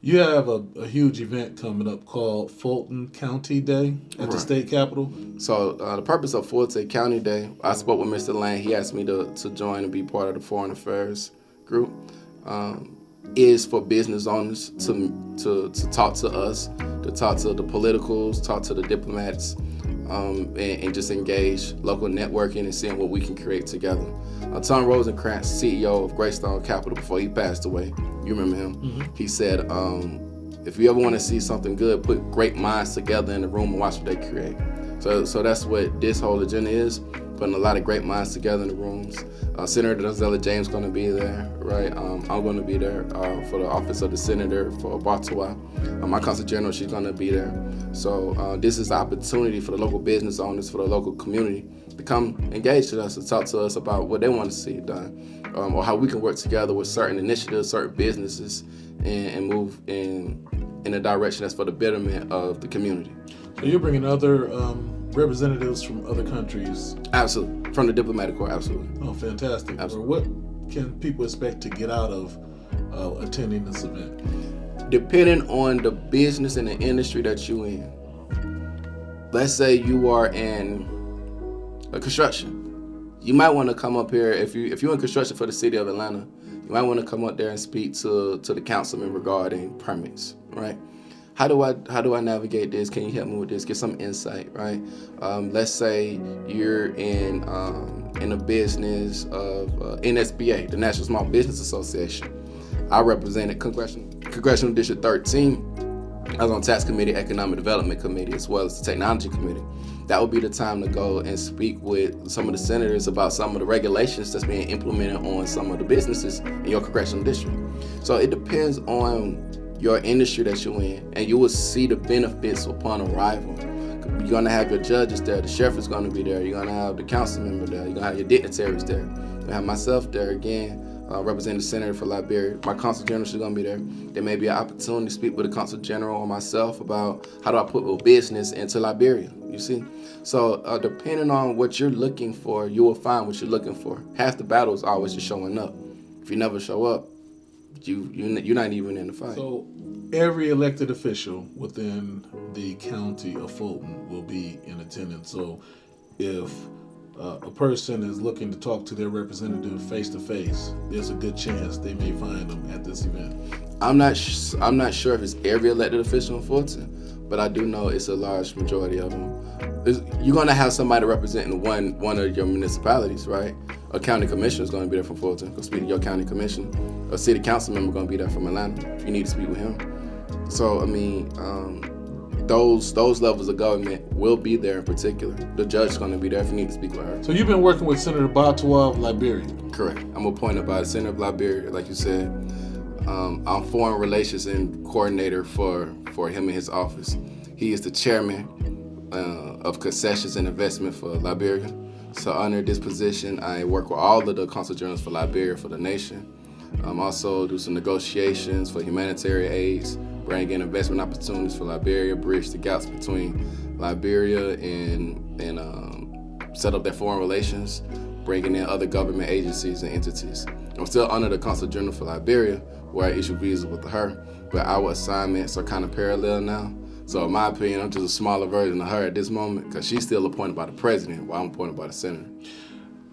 You have a huge event coming up called Fulton County Day at the Right. state capitol. So the purpose of Fulton County Day, I spoke with Mr. Lane. He asked me to join and be part of the foreign affairs group. Um, is for business owners to talk to us, to talk to the politicals, talk to the diplomats, and just engage local networking and seeing what we can create together. Tom Rosenkrantz, CEO of Greystone Capital, before he passed away, you remember him? Mm-hmm. He said, if you ever want to see something good, put great minds together in the room and watch what they create. So that's what this whole agenda is, putting a lot of great minds together in the rooms. Senator Donzella James is going to be there, right? I'm going to be there for the office of the senator for Bartekwa. My consul general, she's going to be there. So this is the opportunity for the local business owners, for the local community to come engage with us and talk to us about what they want to see done, or how we can work together with certain initiatives, certain businesses, and move in a direction that's for the betterment of the community. So you're bringing other representatives from other countries. Absolutely. From the diplomatic corps, absolutely. Oh, fantastic. Absolutely. Or what can people expect to get out of attending this event? Depending on the business and the industry that you're in. Let's say you are in construction. You might want to come up here, if you're in construction for the city of Atlanta, you might want to come up there and speak to the councilman regarding permits, right? How do I navigate this? Can you help me with this? Get some insight, right? Let's say you're in a business of NSBA, the National Small Business Association. I represented Congressional District 13. I was on Tax Committee, Economic Development Committee, as well as the Technology Committee. That would be the time to go and speak with some of the senators about some of the regulations that's being implemented on some of the businesses in your congressional district. So it depends on your industry that you're in, and you will see the benefits upon arrival. You're gonna have your judges there, the sheriff is gonna be there, you're gonna have the council member there, you're gonna have your dignitaries there. You're gonna have myself there again, representing the senator for Liberia. My consul general is gonna be there. There may be an opportunity to speak with the consul general or myself about how do I put a business into Liberia, you see? So depending on what you're looking for, you will find what you're looking for. Half the battle is always just showing up. If you never show up, you're not even in the fight. So every elected official within the county of Fulton will be in attendance. So if a person is looking to talk to their representative face to face, there's a good chance they may find them at this event. I'm not sure if it's every elected official in Fulton, but I do know it's a large majority of them. You're gonna have somebody representing one of your municipalities, right? A county commissioner is gonna be there from Fulton. Go speak to your county commissioner. A city council member gonna be there from Atlanta if you need to speak with him. So I mean, those levels of government will be there in particular. The judge is gonna be there if you need to speak with her. So you've been working with Senator Bartekwa of Liberia. Correct. I'm appointed by the Senator of Liberia, like you said. I'm foreign relations and coordinator for him in his office. He is the chairman of concessions and investment for Liberia. So under this position, I work with all of the consul generals for Liberia, for the nation. Also do some negotiations for humanitarian aids, bring in investment opportunities for Liberia, bridge the gaps between Liberia and set up their foreign relations, bringing in other government agencies and entities. I'm still under the consul general for Liberia, where I issue visas with her, but our assignments are kind of parallel now. So in my opinion, I'm just a smaller version of her at this moment because she's still appointed by the president while I'm appointed by the senator.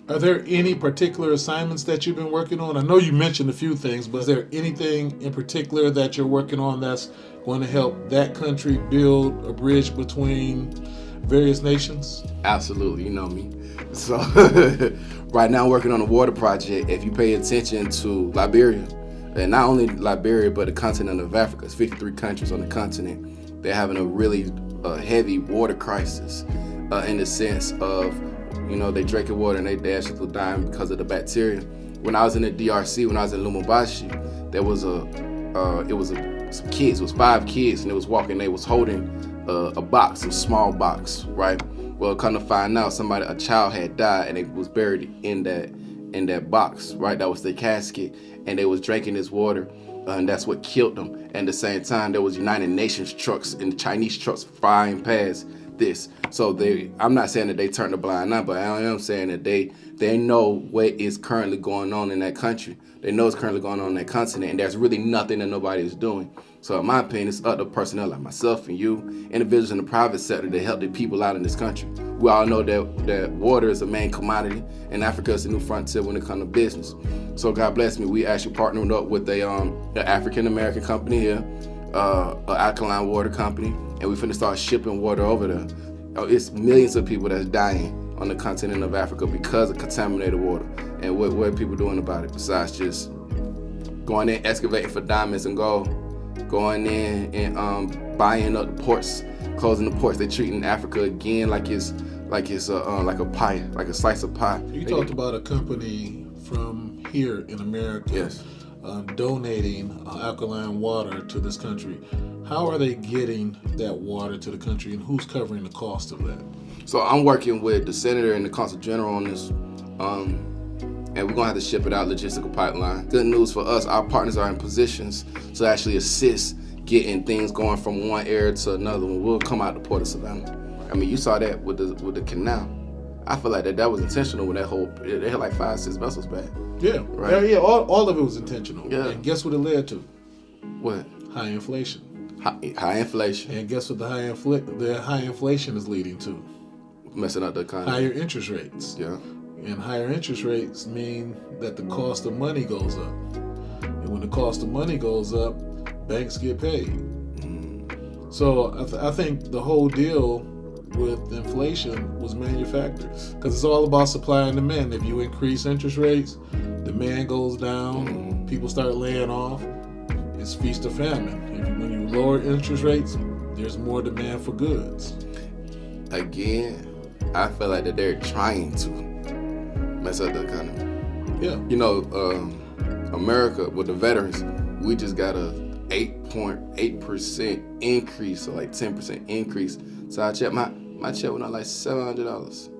Are there any particular assignments that you've been working on? I know you mentioned a few things, but is there anything in particular that you're working on that's going to help that country build a bridge between various nations? Absolutely, you know me. So right now I'm working on a water project. If you pay attention to Liberia, and not only Liberia, but the continent of Africa, it's 53 countries on the continent. They're having a really heavy water crisis in the sense of, they drinking water and they actually dying because of the bacteria. When I was in the DRC, when I was in Lumumbashi, there was some kids, it was 5 kids, and they was walking, they was holding a box, a small box, right? Well, come to find out, a child had died and it was buried in that box, right? That was the casket, and they was drinking this water, and that's what killed them. And at the same time, there was United Nations trucks and Chinese trucks flying past, this. So I'm not saying that they turn a blind eye, but I am saying that they know what is currently going on in that country. They know it's currently going on in that continent, and there's really nothing that nobody is doing. So in my opinion, it's up to personnel like myself and you, individuals in the private sector, to help the people out in this country. We all know that water is a main commodity, and Africa is a new frontier when it comes to business. So God bless me, we actually partnered up with an African-American company here, an alkaline water company, and we finna start shipping water over there. It's millions of people that's dying on the continent of Africa because of contaminated water. And what are people doing about it besides just going in, excavating for diamonds and gold, going in and buying up the ports, closing the ports? They're treating Africa again like it's a pie, like a slice of pie. You talked about a company from here in America, yes, donating alkaline water to this country. How are they getting that water to the country, and who's covering the cost of that? So I'm working with the senator and the consul general on this, and we're gonna have to ship it out logistical pipeline. Good news for us, our partners are in positions to actually assist getting things going from one area to another one. We'll come out the Port of Savannah. I mean, you saw that with the canal. I feel like that was intentional when they had like 5-6 vessels back. Yeah, right. Yeah, all of it was intentional. Yeah. And guess what it led to? What? High inflation. High inflation. And guess what the high inflation is leading to? Messing up the economy. Higher interest rates. Yeah. And higher interest rates mean that the cost of money goes up. And when the cost of money goes up, banks get paid. So I think the whole deal with inflation was manufactured, because it's all about supply and demand. If you increase interest rates, demand goes down, people start laying off. It's feast or famine. When you lower interest rates, there's more demand for goods. Again, I feel like that they're trying to mess up the economy. Yeah. You know, America with the veterans, we just got a 8.8% increase, or like 10% increase. So I checked my check went out like $700.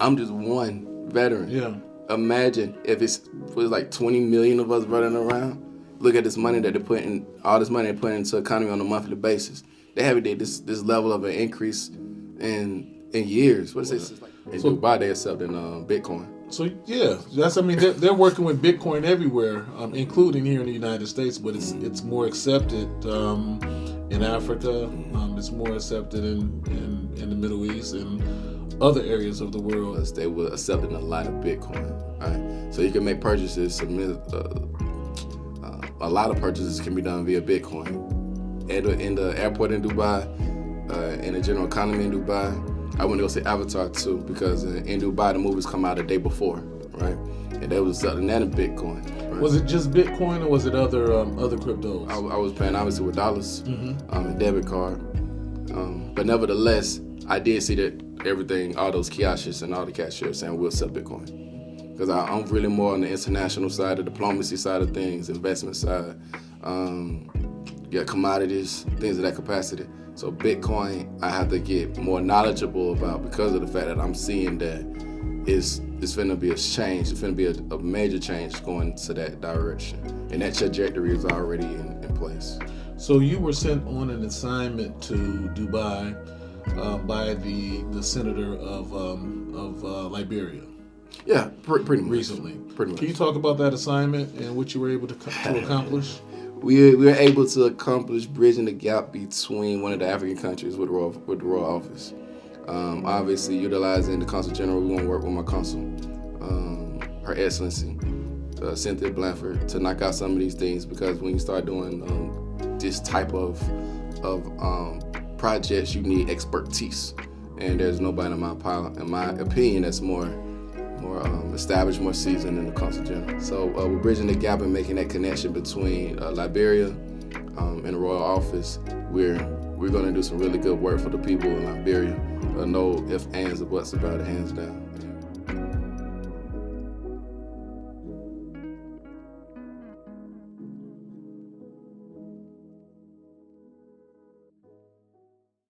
I'm just one veteran. Yeah. Imagine if it was like 20 million of us running around. Look at this money that they're putting, all this money they're putting into the economy on a monthly basis. They haven't did this level of an increase in years. What is it? In Dubai, they accepting Bitcoin. So yeah, they're working with Bitcoin everywhere, including here in the United States. But it's more accepted in Africa. It's more accepted in the Middle East and other areas of the world. Because they were accepting a lot of Bitcoin. All right, so you can make purchases. A lot of purchases can be done via Bitcoin. In the airport in Dubai, in the general economy in Dubai. I went to go see Avatar too, because in Dubai the movies come out the day before, right? And they was selling that in Bitcoin. Right? Was it just Bitcoin, or was it other cryptos? I was paying obviously with dollars, a debit card. But nevertheless, I did see that everything, all those kiosks and all the cashiers saying we'll sell Bitcoin. Because I'm really more on the international side, the diplomacy side of things, investment side, commodities, things of that capacity. So Bitcoin, I have to get more knowledgeable about, because of the fact that I'm seeing that it's finna be a change. It's finna be a major change going to that direction. And that trajectory is already in place. So you were sent on an assignment to Dubai by the senator of Liberia. Yeah, pretty much. Recently. Pretty much. Can you talk about that assignment and what you were able to accomplish? We were able to accomplish bridging the gap between one of the African countries with the Royal Office. Obviously, utilizing the Consul General, we're going to work with my consul, Her Excellency, Cynthia Blanford, to knock out some of these things, because when you start doing this type of projects, you need expertise. And there's nobody in my opinion that's more established, more seasoned than the Consul General. So we're bridging the gap and making that connection between Liberia and the Royal Office. We're going to do some really good work for the people in Liberia. No ifs, ands, or buts about it, hands down.